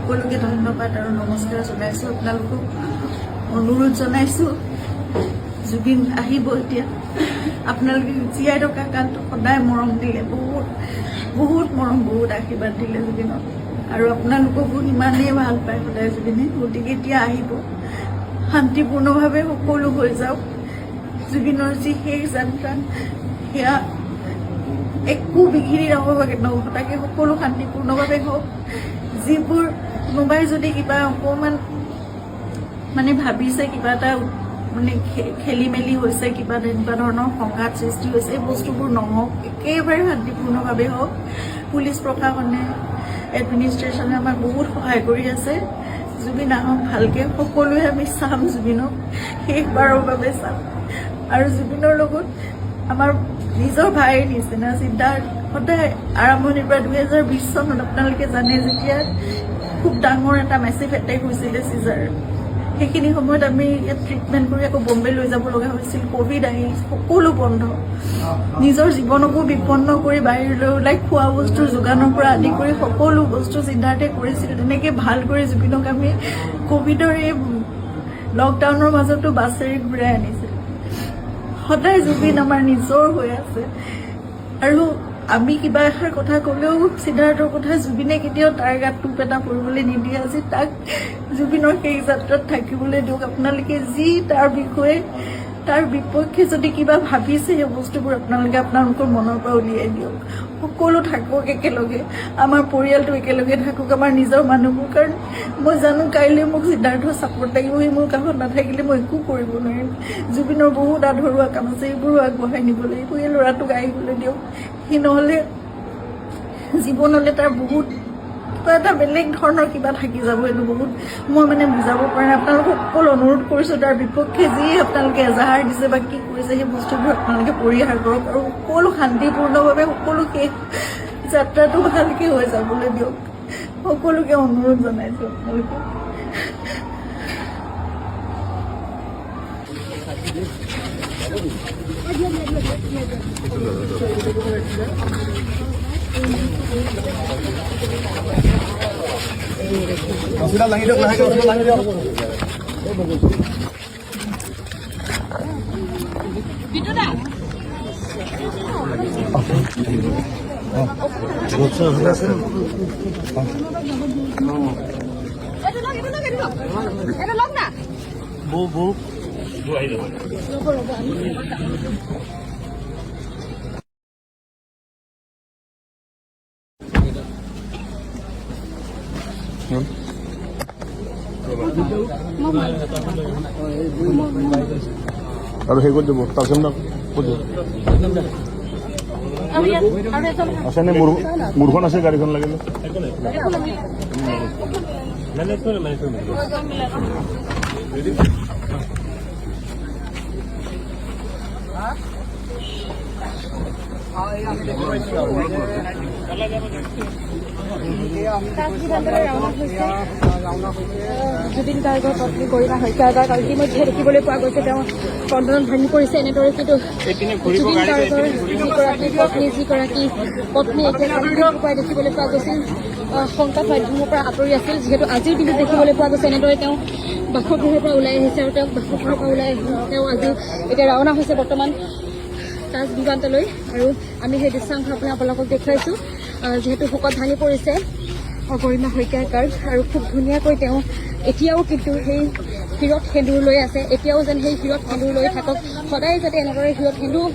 সকলোকে ধন্যবাদ আৰু নমস্কাৰ জনাইছোঁ। আপোনালোকক অনুৰোধ জনাইছোঁ, জুবিন আহিব এতিয়া। আপোনালোকে জীয়াই থকা কালটো সদায় মৰম দিলে, বহুত বহুত মৰম, বহুত আশীৰ্বাদ দিলে জুবিনক, আৰু আপোনালোককো ইমানেই ভাল পায় সদায় জুবিনে। গতিকে এতিয়া আহিব, শান্তিপূৰ্ণভাৱে সকলো হৈ যাওক। জুবিনৰ যি শেষ যাত্ৰা, সেয়া একো বিঘিনি নহ'বগৈ, নঘটাকে সকলো শান্তিপূৰ্ণভাৱে হওক। যিবোৰ কোনোবাই যদি কিবা অকণমান মানে ভাবিছে, কিবা এটা মানে খেলি মেলি হৈছে, কিবা তেনেকুৱা ধৰণৰ সংঘাত সৃষ্টি হৈছে, এই বস্তুবোৰ নহওক, একেবাৰে শান্তিপূৰ্ণভাৱে হওক। পুলিচ প্ৰশাসনে, এডমিনিষ্ট্ৰেশ্যনে আমাক বহুত সহায় কৰি আছে। জুবিন আহক ভালকে, সকলোৱে আমি চাম জুবিনক, শেষবাৰৰ বাবে চাম। আৰু জুবিনৰ লগত আমাৰ নিজৰ ভাইৰ নিচিনা সিদ্ধাৰ্থ সদায় আৰম্ভণিৰ পৰা 2020 চনত আপোনালোকে জানে, যেতিয়া খুব ডাঙৰ এটা মেচিভ এটেক হৈছিলে চিজাৰ, সেইখিনি সময়ত আমি ইয়াত ট্ৰিটমেণ্ট কৰি আকৌ বম্বে লৈ যাব লগা হৈছিল। ক'ভিড আহি সকলো বন্ধ, নিজৰ জীৱনকো বিপন্ন কৰি বাহিৰলৈ ওলাই খোৱা বস্তুৰ যোগানৰ পৰা আদি কৰি সকলো বস্তু সিদ্ধাৰ্থে কৰিছিল। তেনেকৈ ভাল কৰি জুবিনক আমি ক'ভিডৰ এই লকডাউনৰ মাজতো বাছেৰে ঘূৰাই আনিছিল। সদায় জুবিন আমাৰ নিজৰ হৈ আছে, আৰু আমি কিবা এষাৰ কথা ক'লেও সিদ্ধাৰ্থৰ কথা জুবিনে কেতিয়াও তাৰ গাত টোপ এটা পৰিবলৈ নিদিয়ে। আজি তাক জুবিনৰ সেই যাত্ৰাত থাকিবলৈ দিয়ক। আপোনালোকে যি তাৰ বিষয়ে, তাৰ বিপক্ষে যদি কিবা ভাবিছে, সেই বস্তুবোৰ আপোনালোকে আপোনালোকৰ মনৰ পৰা উলিয়াই দিয়ক। সকলো থাকক একেলগে, আমাৰ পৰিয়ালটো একেলগে থাকক, আমাৰ নিজৰ মানুহবোৰ। কাৰণ মই জানো কাইলৈ মোক সিদ্ধাৰ্থৰ ছাপোৰ্ট লাগিব, সি মোৰ কাষত নাথাকিলে মই একো কৰিব নোৱাৰিম। জুবিনৰ বহুত আধৰুৱা কাম আছে, এইবোৰো আগবঢ়াই নিব লাগিব। এই ল'ৰাটোক আহিবলৈ দিয়ক, সি নহ'লে জীৱনলৈ তাৰ বহুত কিবা এটা বেলেগ ধৰণৰ কিবা থাকি যাব। এইটো বহুত মই মানে বুজাব পৰা নাই। আপোনালোকক সকলো অনুৰোধ কৰিছোঁ, তাৰ বিপক্ষে যি আপোনালোকে এজাহাৰ দিছে বা কি কৰিছে, সেই বস্তুবোৰ আপোনালোকে পৰিহাৰ কৰক, আৰু সকলো শান্তিপূৰ্ণভাৱে সকলো শেষ যাত্ৰাটো ভালকৈ হৈ যাবলৈ দিয়ক। সকলোকে অনুৰোধ জনাইছোঁ আপোনালোকে। হস্পিটাল দাঙি দিয়ক, লাহেকৈ হস্পিটাল দাঙি দিয়ক। আৰু সেই কৰি দিব, তাৰপিছত ক'ত দিব আছে নে? মোৰখন আছে, গাড়ীখন লাগিলে জুবিন গাৰ্গৰ পত্নী গৰিমা শইকীয়াৰ ইতিমধ্যে দেখিবলৈ পোৱা গৈছে, তেওঁ কন্দনত ভাঙি পৰিছে এনেদৰে। কিন্তু জুবিন গাৰ্গৰ যিগৰাকী পত্নী এতিয়া প্ৰায় দেখিবলৈ পোৱা গৈছিল, সংবাদ মাধ্যমৰ পৰা আঁতৰি আছিল। যিহেতু আজিৰ দিনটোত দেখিবলৈ পোৱা গৈছে এনেদৰে তেওঁ বাসগৃহৰ পৰা ওলাই আহিছে, আৰু তেওঁক বাসগৃহৰ পৰা ওলাই আহি তেওঁ আজি এতিয়া ৰাওনা হৈছে বৰ্তমান তাজ বিমানলৈ। আৰু আমি সেই দৃশ্যাংশ আপোনালোকক দেখুৱাইছোঁ। যিহেতু শোকত ভাঙি পৰিছে গৰিমা শইকীয়াৰ গাৰ্গ, আৰু খুব ধুনীয়াকৈ তেওঁ এতিয়াও কিন্তু সেই শিৰত সেন্দুৰ লৈ আছে। এতিয়াও যেন সেই শিৰত সেন্দুৰ লৈ থাকক, সদায় যাতে এনেদৰে শিৰত সেন্দুৰ